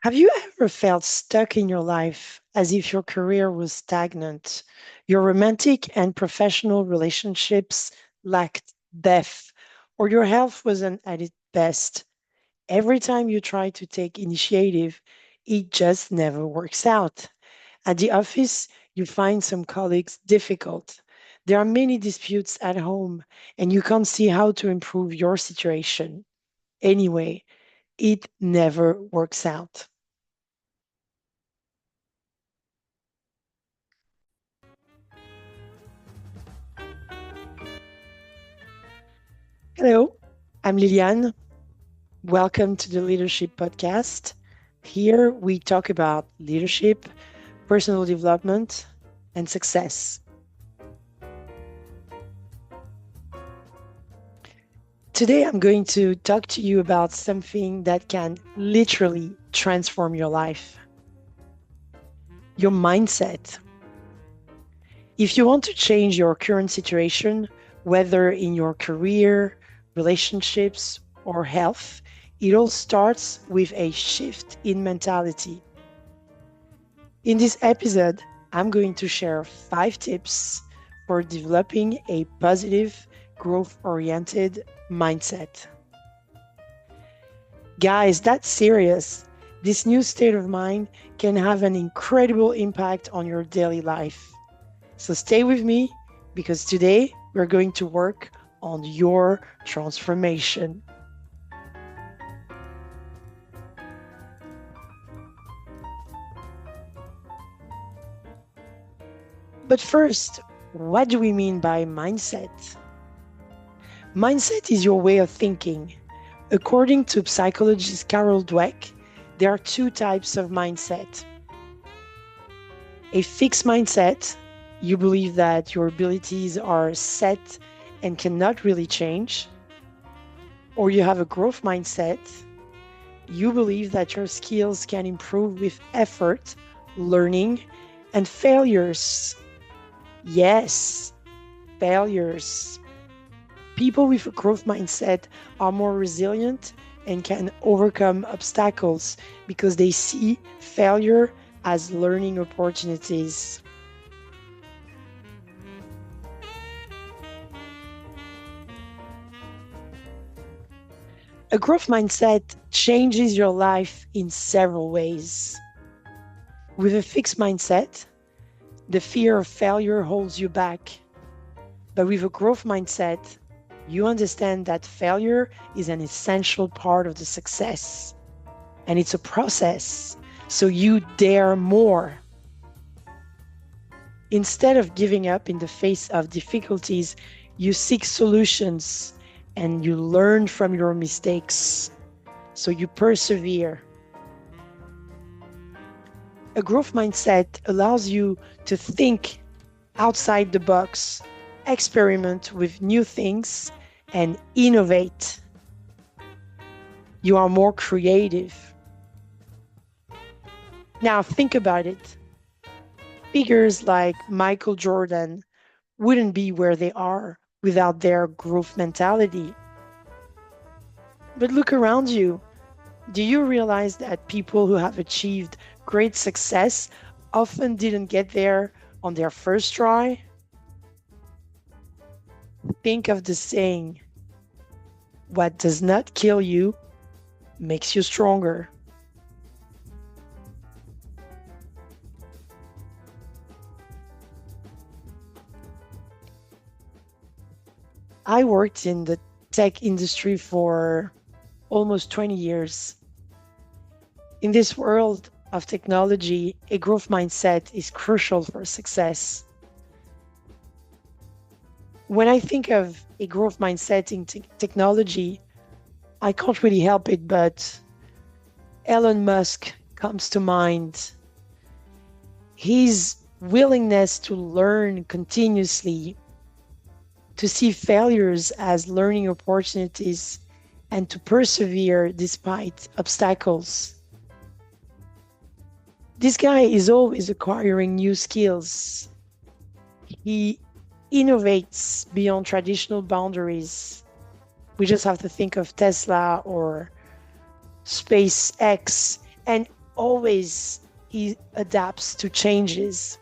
Have you ever felt stuck in your life as if your career was stagnant? Your romantic and professional relationships lacked depth, or your health wasn't at its best? Every time you try to take initiative, it just never works out. At the office, you find some colleagues difficult. There are many disputes at home, and you can't see how to improve your situation. Anyway, it never works out. Hello, I'm Liliane. Welcome to the Leadership Podcast. Here we talk about leadership, personal development, and success. Today I'm going to talk to you about something that can literally transform your life, your mindset. If you want to change your current situation, whether in your career, relationships, or health, it all starts with a shift in mentality. In this episode, I'm going to share 5 tips for developing a positive, growth oriented mindset. Guys, that's serious. This new state of mind can have an incredible impact on your daily life. So stay with me because today we're going to work on your transformation. But first, what do we mean by mindset? Mindset is your way of thinking. According to psychologist Carol Dweck, there are 2 types of mindset. A fixed mindset, you believe that your abilities are set and cannot really change. Or you have a growth mindset, you believe that your skills can improve with effort, learning, and failures. Yes, failures. People with a growth mindset are more resilient and can overcome obstacles because they see failure as learning opportunities. A growth mindset changes your life in several ways. With a fixed mindset, the fear of failure holds you back. But with a growth mindset, you understand that failure is an essential part of the success and it's a process. So you dare more. Instead of giving up in the face of difficulties, you seek solutions and you learn from your mistakes. So you persevere. A growth mindset allows you to think outside the box, experiment with new things, and innovate. You are more creative. Now, think about it. Figures like Michael Jordan wouldn't be where they are without their growth mentality. But look around you. Do you realize that people who have achieved great success often didn't get there on their first try? Think of the saying, what does not kill you makes you stronger. I worked in the tech industry for almost 20 years. In this world of technology, a growth mindset is crucial for success. When I think of a growth mindset in technology, I can't really help it, but Elon Musk comes to mind. His willingness to learn continuously, to see failures as learning opportunities, and to persevere despite obstacles. This guy is always acquiring new skills. He innovates beyond traditional boundaries. We just have to think of Tesla or SpaceX. And always he adapts to changes.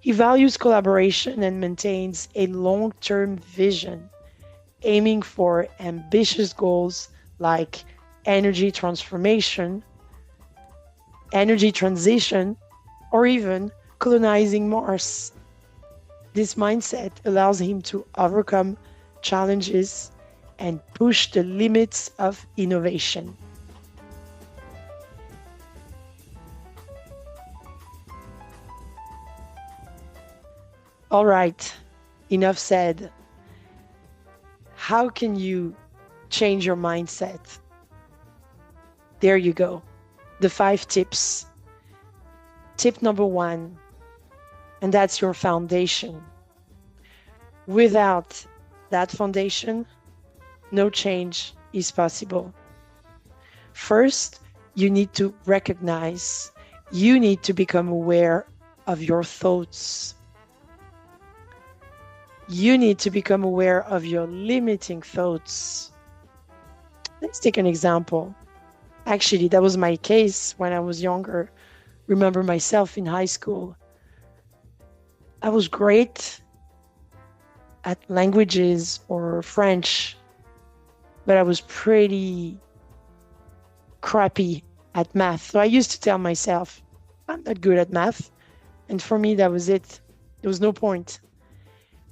He values collaboration and maintains a long-term vision, aiming for ambitious goals like energy transformation, energy transition, or even colonizing Mars. This mindset allows him to overcome challenges and push the limits of innovation. All right, enough said. How can you change your mindset? There you go. The 5 tips. Tip number 1, and that's your foundation. Without that foundation, no change is possible. First, you need to recognize, you need to become aware of your thoughts. You need to become aware of your limiting thoughts. Let's take an example. Actually, that was my case when I was younger. Remember myself in high school. I was great at languages or French, but I was pretty crappy at math. So I used to tell myself, I'm not good at math. And for me, that was it. There was no point.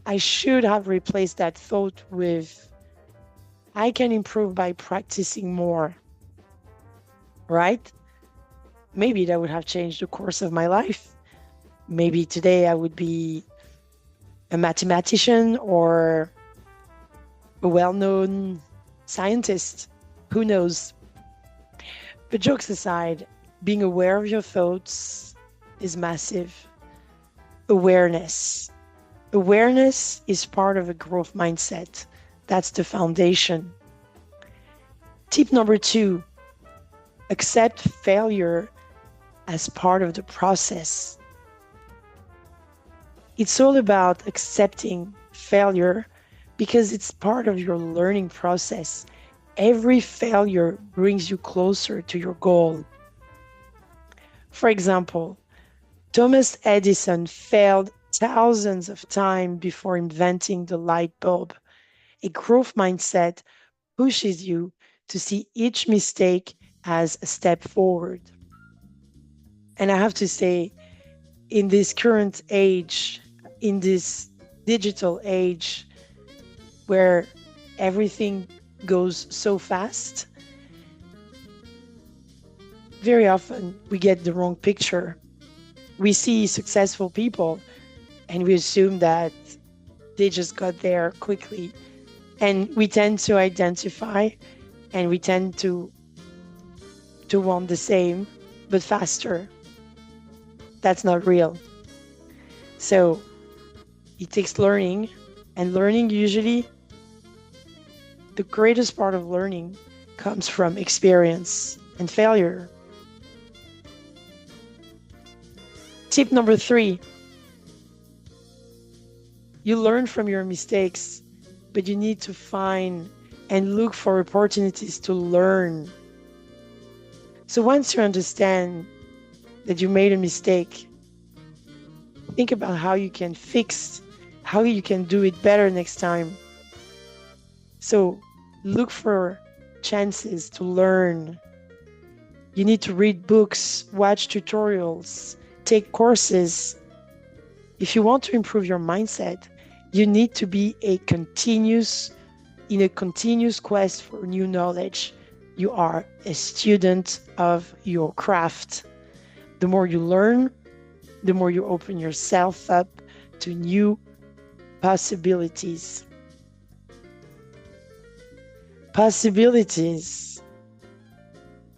I should have replaced that thought with, I can improve by practicing more, right? Maybe that would have changed the course of my life. Maybe today I would be a mathematician or a well-known scientist. Who knows? But jokes aside, being aware of your thoughts is massive. Awareness. Awareness is part of a growth mindset. That's the foundation. Tip number 2, accept failure as part of the process. It's all about accepting failure because it's part of your learning process. Every failure brings you closer to your goal. For example, Thomas Edison failed thousands of times before inventing the light bulb. A growth mindset pushes you to see each mistake as a step forward. And I have to say, in this current age, in this digital age where everything goes so fast, very often we get the wrong picture. We see successful people and we assume that they just got there quickly. And we tend to identify and we tend to want the same, but faster. That's not real. So it takes learning, and learning usually, the greatest part of learning comes from experience and failure. Tip number 3, you learn from your mistakes, but you need to find and look for opportunities to learn. So once you understand that you made a mistake, think about how you can fix, how you can do it better next time. So look for chances to learn. You need to read books, watch tutorials, take courses. If you want to improve your mindset, you need to be in a continuous quest for new knowledge. You are a student of your craft. The more you learn, the more you open yourself up to new possibilities. Possibilities.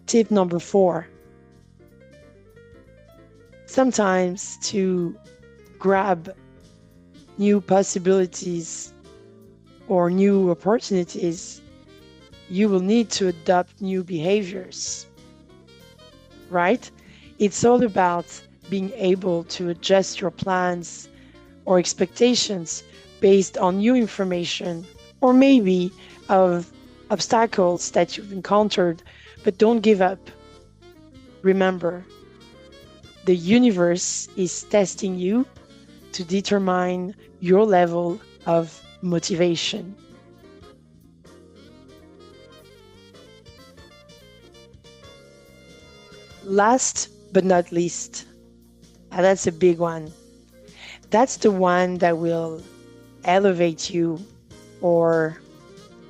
Tip number 4. Sometimes to grab new possibilities or new opportunities, you will need to adopt new behaviors, right? It's all about being able to adjust your plans or expectations based on new information or maybe of obstacles that you've encountered, but don't give up. Remember, the universe is testing you to determine your level of motivation. Last but not least, and that's a big one. That's the one that will elevate you or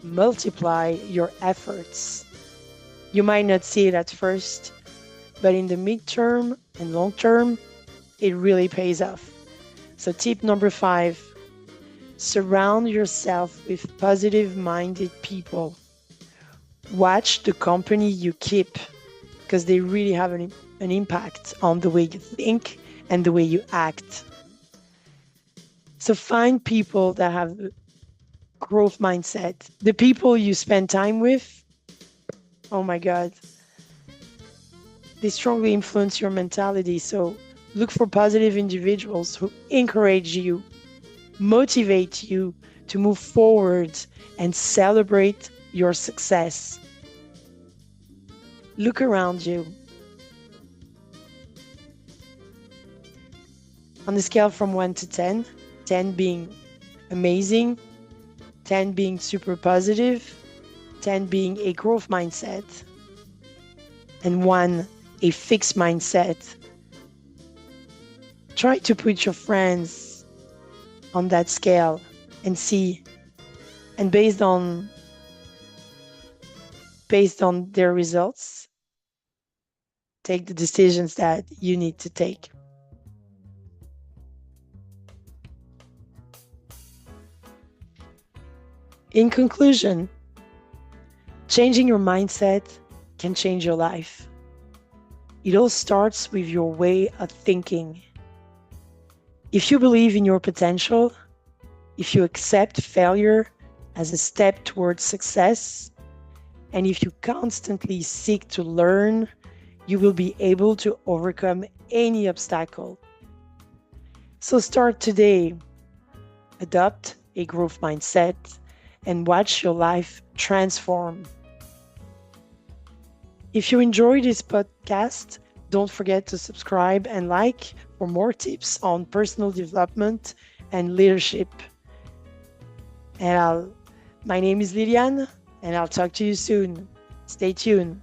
multiply your efforts. You might not see it at first, but in the midterm and long term, it really pays off. So, tip number 5, surround yourself with positive minded people. Watch the company you keep because they really have an impact on the way you think and the way you act. So, find people that have growth mindset. The people you spend time with, oh my God, they strongly influence your mentality. So look for positive individuals who encourage you, motivate you to move forward and celebrate your success. Look around you. On the scale from 1 to 10, 10 being amazing, 10 being super positive, 10 being a growth mindset, and 1 a fixed mindset. Try to put your friends on that scale and see, and based on their results, take the decisions that you need to take. In conclusion, changing your mindset can change your life. It all starts with your way of thinking. If you believe in your potential, if you accept failure as a step towards success, and if you constantly seek to learn, you will be able to overcome any obstacle. So start today. Adopt a growth mindset and watch your life transform. If you enjoyed this podcast, don't forget to subscribe and like for more tips on personal development and leadership. And my name is Liliane, and I'll talk to you soon. Stay tuned.